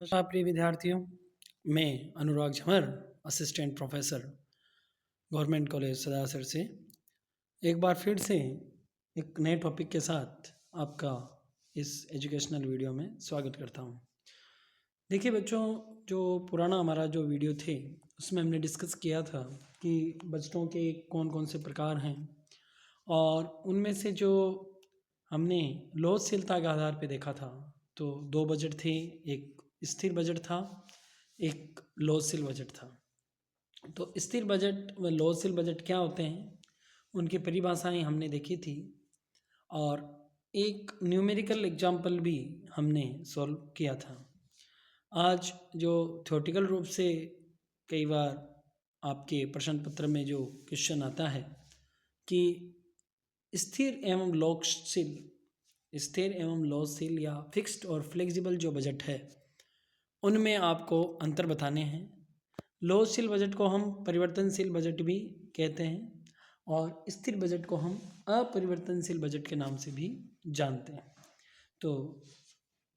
नमस्कार प्रिय विद्यार्थियों, मैं अनुराग झमर, असिस्टेंट प्रोफेसर, गवर्नमेंट कॉलेज सदासर से एक बार फिर से एक नए टॉपिक के साथ आपका इस एजुकेशनल वीडियो में स्वागत करता हूं। देखिए बच्चों, जो पुराना हमारा जो वीडियो थे उसमें हमने डिस्कस किया था कि बजटों के कौन कौन से प्रकार हैं और उनमें से जो हमने लोचशीलता के आधार पे देखा था तो दो बजट थे, एक स्थिर बजट था, एक लोचशील बजट था। तो स्थिर बजट व लोचशील बजट क्या होते हैं, उनकी परिभाषाएं हमने देखी थी और एक न्यूमेरिकल एग्जाम्पल भी हमने सॉल्व किया था। आज जो थ्योरेटिकल रूप से कई बार आपके प्रश्न पत्र में जो क्वेश्चन आता है कि स्थिर एवं लोचशील या फिक्स्ड और फ्लेक्सिबल जो बजट है उनमें आपको अंतर बताने हैं। लोचशील बजट को हम परिवर्तनशील बजट भी कहते हैं और स्थिर बजट को हम अपरिवर्तनशील बजट के नाम से भी जानते हैं। तो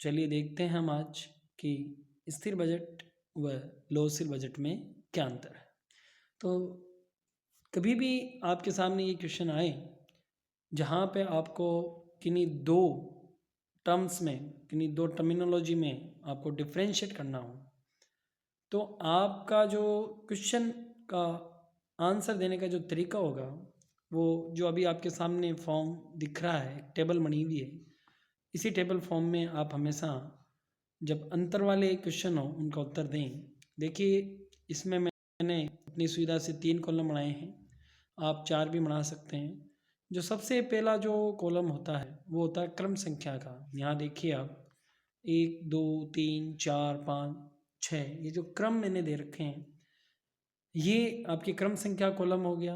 चलिए देखते हैं हम आज कि स्थिर बजट व लोचशील बजट में क्या अंतर है। तो कभी भी आपके सामने ये क्वेश्चन आए जहाँ पे आपको किन्हीं दो टर्म्स में, किन्हीं दो टर्मिनोलॉजी में आपको डिफ्रेंशिएट करना हो, तो आपका जो क्वेश्चन का आंसर देने का जो तरीका होगा वो जो अभी आपके सामने फॉर्म दिख रहा है, टेबल बनी हुई है, इसी टेबल फॉर्म में आप हमेशा जब अंतर वाले क्वेश्चन हो उनका उत्तर दें। देखिए इसमें मैंने अपनी सुविधा से 3 कॉलम बनाए हैं, आप 4 भी बना सकते हैं। जो सबसे पहला जो कॉलम होता है वो होता है क्रम संख्या का। यहाँ देखिए आप 1 2 3 4 5 6, ये जो क्रम मैंने दे रखे हैं ये आपकी क्रम संख्या कॉलम हो गया।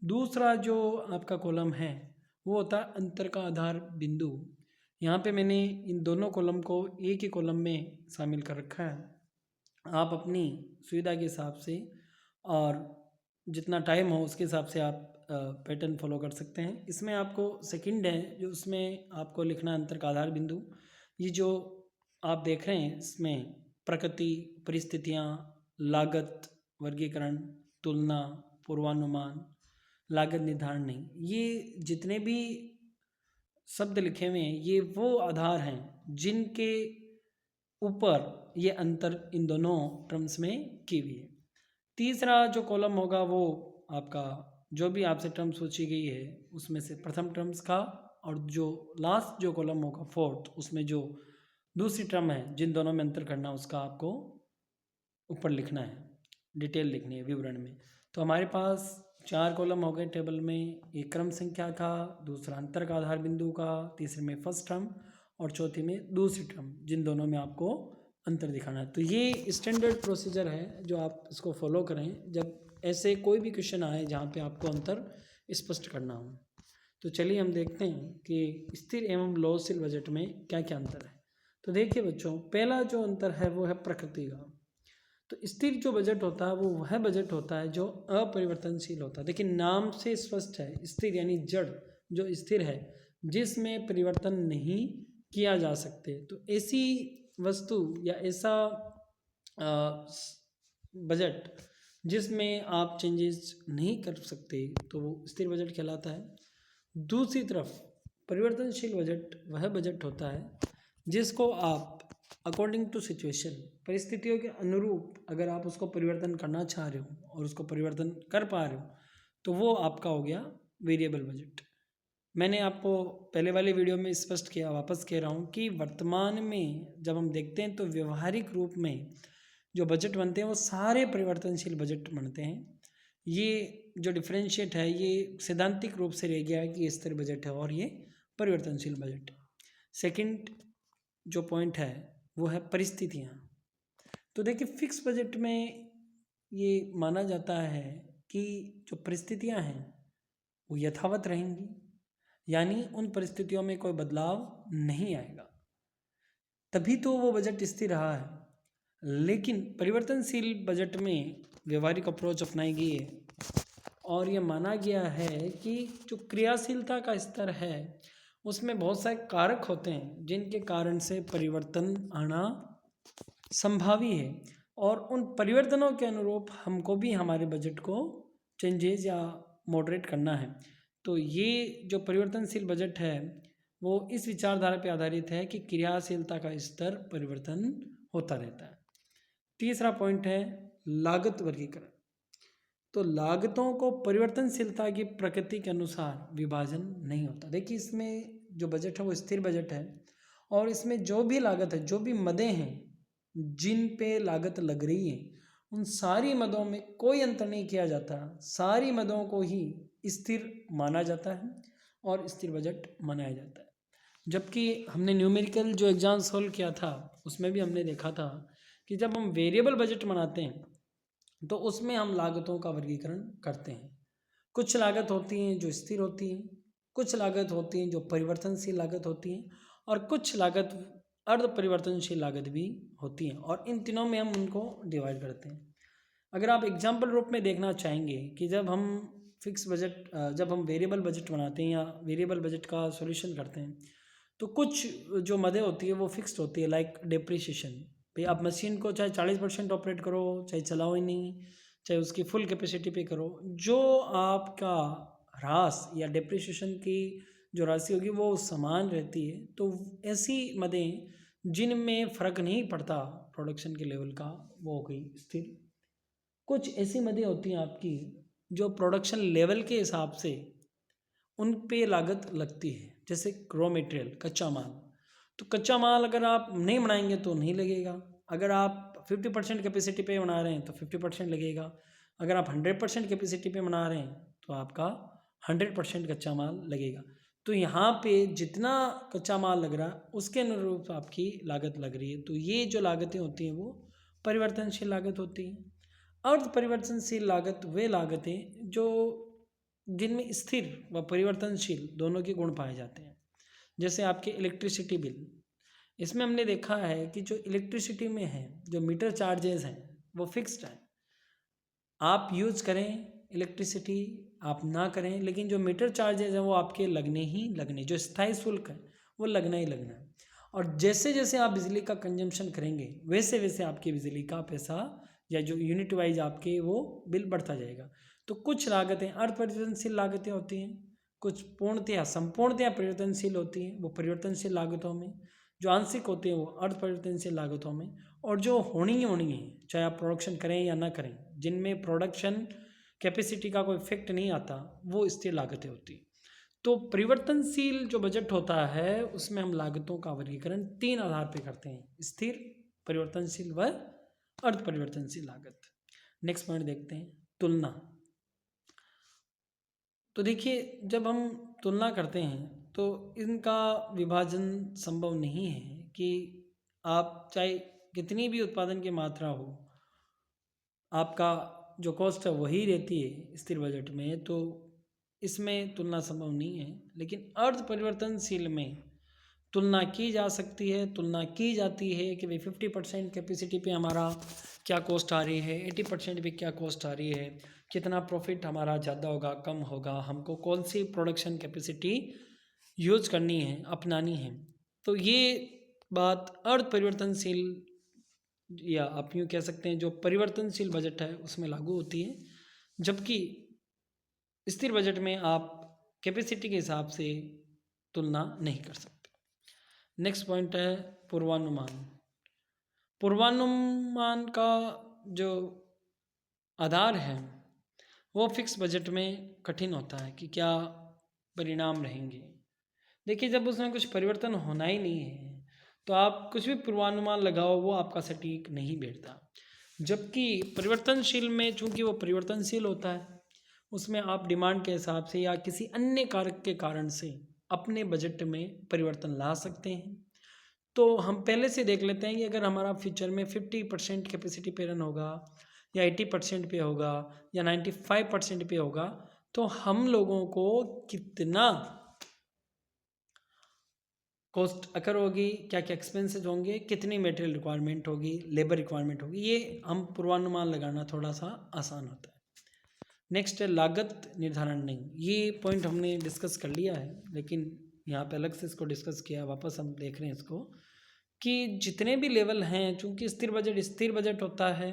दूसरा जो आपका कॉलम है वो होता है अंतर का आधार बिंदु। यहाँ पे मैंने इन दोनों कॉलम को एक ही कॉलम में शामिल कर रखा है। आप अपनी सुविधा के हिसाब से और जितना टाइम हो उसके हिसाब से आप पैटर्न फॉलो कर सकते हैं। इसमें आपको सेकंड है जो उसमें आपको लिखना है अंतर का आधार बिंदु। ये जो आप देख रहे हैं इसमें प्रकृति, परिस्थितियाँ, लागत, वर्गीकरण, तुलना, पूर्वानुमान, लागत निर्धारण नहीं, ये जितने भी शब्द लिखे हुए हैं ये वो आधार हैं जिनके ऊपर ये अंतर इन दोनों टर्म्स में की हुई है। तीसरा जो कॉलम होगा वो आपका जो भी आपसे टर्म सोची गई है उसमें से प्रथम टर्म्स का, और जो लास्ट जो कॉलम होगा फोर्थ, उसमें जो दूसरी टर्म है जिन दोनों में अंतर करना उसका आपको ऊपर लिखना है, डिटेल लिखनी है विवरण में। तो हमारे पास 4 कॉलम हो गए टेबल में, एक क्रम संख्या का, दूसरा अंतर का आधार बिंदु का, तीसरे में फर्स्ट टर्म और चौथी में दूसरी टर्म, जिन दोनों में आपको अंतर दिखाना है। तो ये स्टैंडर्ड प्रोसीजर है जो आप इसको फॉलो करें जब ऐसे कोई भी क्वेश्चन आए जहाँ पे आपको अंतर स्पष्ट करना हो। तो चलिए हम देखते हैं कि स्थिर एवं लोचशील बजट में क्या क्या अंतर है। तो देखिए बच्चों, पहला जो अंतर है वो है प्रकृति का। तो स्थिर जो बजट होता है वो वह बजट होता है जो अपरिवर्तनशील होता है। देखिए नाम से स्पष्ट है, स्थिर यानी जड़ जो स्थिर है, जिसमें परिवर्तन नहीं किया जा सकते। तो ऐसी वस्तु या ऐसा बजट जिसमें आप चेंजेस नहीं कर सकते तो वो स्थिर बजट कहलाता है। दूसरी तरफ परिवर्तनशील बजट वह बजट होता है जिसको आप अकॉर्डिंग टू सिचुएशन, परिस्थितियों के अनुरूप अगर आप उसको परिवर्तन करना चाह रहे हो और उसको परिवर्तन कर पा रहे हो तो वो आपका हो गया वेरिएबल बजट। मैंने आपको पहले वाले वीडियो में स्पष्ट किया, वापस कह रहा हूँ कि वर्तमान में जब हम देखते हैं तो व्यवहारिक रूप में जो बजट बनते हैं वो सारे परिवर्तनशील बजट बनते हैं। ये जो डिफरेंशिएट है ये सैद्धांतिक रूप से रह गया है कि ये स्थिर बजट है और ये परिवर्तनशील बजट। सेकंड जो पॉइंट है वो है परिस्थितियाँ। तो देखिए फिक्स बजट में ये माना जाता है कि जो परिस्थितियाँ हैं वो यथावत रहेंगी, यानी उन परिस्थितियों में कोई बदलाव नहीं आएगा, तभी तो वो बजट स्थिर रहा है। लेकिन परिवर्तनशील बजट में व्यवहारिक अप्रोच अपनाई गई है और ये माना गया है कि जो क्रियाशीलता का स्तर है उसमें बहुत सारे कारक होते हैं जिनके कारण से परिवर्तन आना संभावी है और उन परिवर्तनों के अनुरूप हमको भी हमारे बजट को चेंजेस या मॉडरेट करना है। तो ये जो परिवर्तनशील बजट है वो इस विचारधारा पर आधारित है कि क्रियाशीलता का स्तर परिवर्तन होता रहता है। तीसरा पॉइंट है लागत वर्गीकरण। तो लागतों को परिवर्तनशीलता की प्रकृति के अनुसार विभाजन नहीं होता। देखिए इसमें जो बजट है वो स्थिर बजट है और इसमें जो भी लागत है, जो भी मदें हैं जिन पे लागत लग रही है, उन सारी मदों में कोई अंतर नहीं किया जाता। सारी मदों को ही स्थिर माना जाता है और स्थिर बजट मनाया जाता है। जबकि हमने न्यूमेरिकल जो एग्जाम सॉल्व किया था उसमें भी हमने देखा था कि जब हम वेरिएबल बजट बनाते हैं तो उसमें हम लागतों का वर्गीकरण करते हैं। कुछ लागत होती हैं जो स्थिर होती हैं, कुछ लागत होती हैं जो परिवर्तनशील लागत होती हैं और कुछ लागत अर्ध परिवर्तनशील लागत भी होती हैं और इन तीनों में हम उनको डिवाइड करते हैं। अगर आप एग्जाम्पल रूप में देखना चाहेंगे कि जब हम फिक्स बजट जब हम वेरिएबल बजट बनाते हैं या वेरिएबल बजट का सॉल्यूशन करते हैं तो कुछ जो मदें होती है वो फिक्स्ड होती है, लाइक डेप्रिसिएशन। भाई आप मशीन को चाहे 40% ऑपरेट करो, चाहे चलाओ ही नहीं, चाहे उसकी फुल कैपेसिटी पे करो, जो आपका ह्रास या डेप्रिसिएशन की जो राशि होगी वो समान रहती है। तो ऐसी मदें जिनमें फ़र्क नहीं पड़ता प्रोडक्शन के लेवल का, वो हो गई स्थिर। कुछ ऐसी मदें होती हैं आपकी जो प्रोडक्शन लेवल के हिसाब से उन पे लागत लगती है, जैसे रॉ मटेरियल, कच्चा माल। तो कच्चा माल अगर आप नहीं बनाएंगे तो नहीं लगेगा। अगर आप 50% कैपेसिटी पे बना रहे हैं तो 50% लगेगा। अगर आप 100% कैपेसिटी पे बना रहे हैं तो आपका 100% कच्चा माल लगेगा। तो यहाँ पे जितना कच्चा माल लग रहा है उसके अनुरूप आपकी लागत लग रही है। तो ये जो लागतें होती हैं वो परिवर्तनशील लागत होती हैं। अर्ध परिवर्तनशील लागत वे लागतें जो जिनमें स्थिर व परिवर्तनशील दोनों के गुण पाए जाते हैं। जैसे आपके इलेक्ट्रिसिटी बिल, इसमें हमने देखा है कि जो इलेक्ट्रिसिटी में है, जो मीटर चार्जेस हैं वो फिक्स्ड है। आप यूज करें इलेक्ट्रिसिटी, आप ना करें, लेकिन जो मीटर चार्जेस हैं वो आपके लगने ही लगने, जो स्थायी शुल्क है वो लगना ही लगना है। और जैसे जैसे आप बिजली का कंजम्पशन करेंगे वैसे वैसे आपकी बिजली का पैसा या जो यूनिट वाइज आपके वो बिल बढ़ता जाएगा। तो कुछ लागतें अर्ध परिवर्तनशील लागतें होती हैं, कुछ पूर्णतया संपूर्णतया परिवर्तनशील होती हैं, वो परिवर्तनशील लागतों में। जो आंशिक होते हैं वो अर्ध परिवर्तनशील लागतों में। और जो होनी ही होनी है, चाहे आप प्रोडक्शन करें या ना करें, जिनमें प्रोडक्शन कैपेसिटी का कोई इफेक्ट नहीं आता, वो स्थिर लागतें होती हैं। तो परिवर्तनशील जो बजट होता है उसमें हम लागतों का वर्गीकरण 3 आधार पे करते हैं: स्थिर, परिवर्तनशील व अर्ध परिवर्तनशील लागत। नेक्स्ट पॉइंट देखते हैं, तुलना। तो देखिए जब हम तुलना करते हैं तो इनका विभाजन संभव नहीं है कि आप चाहे कितनी भी उत्पादन की मात्रा हो, आपका जो कॉस्ट है वही रहती है स्थिर बजट में, तो इसमें तुलना संभव नहीं है। लेकिन अर्ध परिवर्तनशील में तुलना की जा सकती है, तुलना की जाती है कि भाई 50% कैपेसिटी पे हमारा क्या कॉस्ट आ रही है, 80% पे क्या कॉस्ट आ रही है, कितना प्रॉफिट हमारा ज़्यादा होगा कम होगा, हमको कौन सी प्रोडक्शन कैपेसिटी यूज करनी है, अपनानी है। तो ये बात अर्ध परिवर्तनशील या आप यूँ कह सकते हैं जो परिवर्तनशील बजट है उसमें लागू होती है। जबकि स्थिर बजट में आप कैपेसिटी के हिसाब से तुलना नहीं कर सकते। नेक्स्ट पॉइंट है पूर्वानुमान। पूर्वानुमान का जो आधार है वो फिक्स बजट में कठिन होता है कि क्या परिणाम रहेंगे। देखिए जब उसमें कुछ परिवर्तन होना ही नहीं है तो आप कुछ भी पूर्वानुमान लगाओ वो आपका सटीक नहीं बैठता। जबकि परिवर्तनशील में चूंकि वो परिवर्तनशील होता है, उसमें आप डिमांड के हिसाब से या किसी अन्य कारक के कारण से अपने बजट में परिवर्तन ला सकते हैं। तो हम पहले से देख लेते हैं कि अगर हमारा फ्यूचर में 50% कैपेसिटी पे रन होगा या 80% पे होगा या 95% पे होगा, तो हम लोगों को कितना कॉस्ट अकर होगी, क्या क्या एक्सपेंसेस होंगे, कितनी मटेरियल रिक्वायरमेंट होगी, लेबर रिक्वायरमेंट होगी, ये हम पूर्वानुमान लगाना थोड़ा सा आसान होता है। नेक्स्ट है लागत निर्धारण नहीं। ये पॉइंट हमने डिस्कस कर लिया है लेकिन यहाँ पे अलग से इसको डिस्कस किया, वापस हम देख रहे हैं इसको कि जितने भी लेवल हैं, चूँकि स्थिर बजट होता है,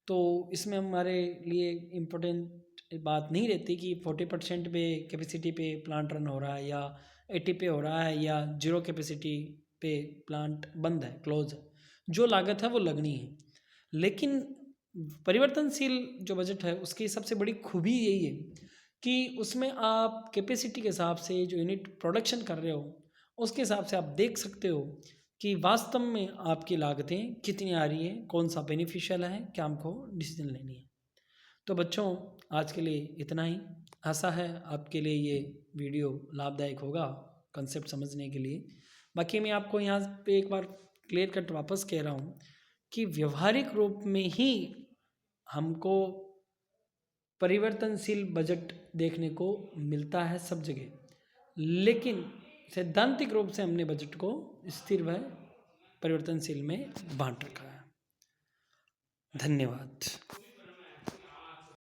तो इसमें हमारे लिए इम्पोर्टेंट बात नहीं रहती कि 40% पे कैपेसिटी पे प्लांट रन हो रहा है या 80 पे हो रहा है या 0 कैपेसिटी पे प्लांट बंद है, क्लोज है। जो लागत है वो लगनी है। लेकिन परिवर्तनशील जो बजट है उसकी सबसे बड़ी खूबी यही है कि उसमें आप कैपेसिटी के हिसाब से जो यूनिट प्रोडक्शन कर रहे हो उसके हिसाब से आप देख सकते हो कि वास्तव में आपकी लागतें कितनी आ रही है, कौन सा बेनिफिशियल है, क्या हमको डिसीजन लेनी है। तो बच्चों, आज के लिए इतना ही। आशा है आपके लिए ये वीडियो लाभदायक होगा कंसेप्ट समझने के लिए। बाकी मैं आपको यहाँ पे एक बार क्लियर कट वापस कह रहा हूँ कि व्यवहारिक रूप में ही हमको परिवर्तनशील बजट देखने को मिलता है सब जगह, लेकिन सैद्धांतिक रूप से हमने बजट को स्थिर व परिवर्तनशील में बांट रखा है। धन्यवाद।